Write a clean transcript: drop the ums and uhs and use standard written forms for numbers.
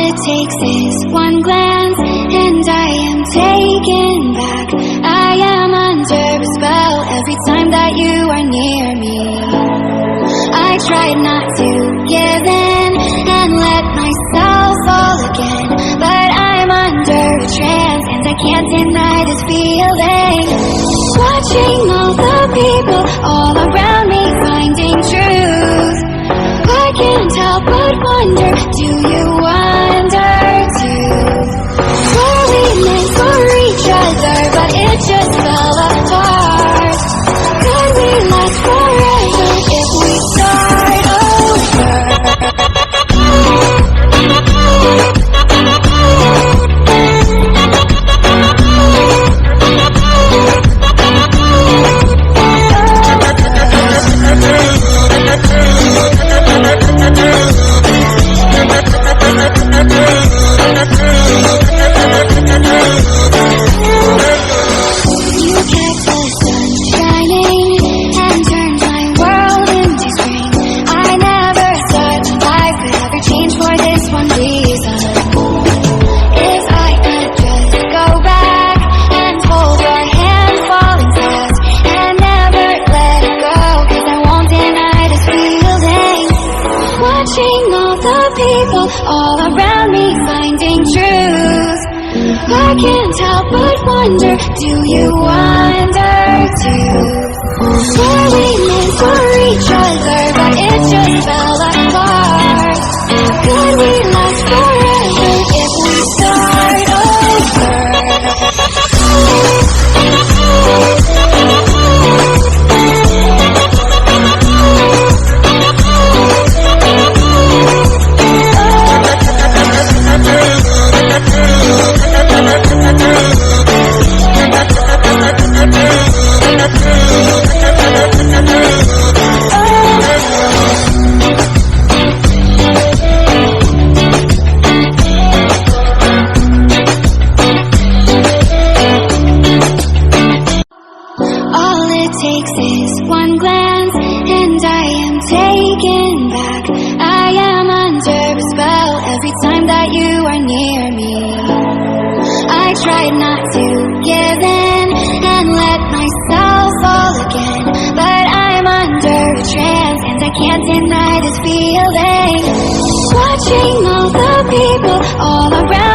it takes is one glance, and I am taken back. I am under a spell every time that you are near me. I tried not to give in and let myself fall again, but I'm under a trance and I can't deny this feeling. Watching all the people all around me finding truth, I can't help but wonder, do you wonder too? Were we meant for each other, but it just fell apart? Could we last forever if we start over? All around me finding truth, I can't help but wonder, do you wonder too? Were we meant for each other, but it just fell apart? Could we last forever if we start tried not to give in and let myself fall again, but I'm under a trance and I can't deny this feeling. Watching all the people all around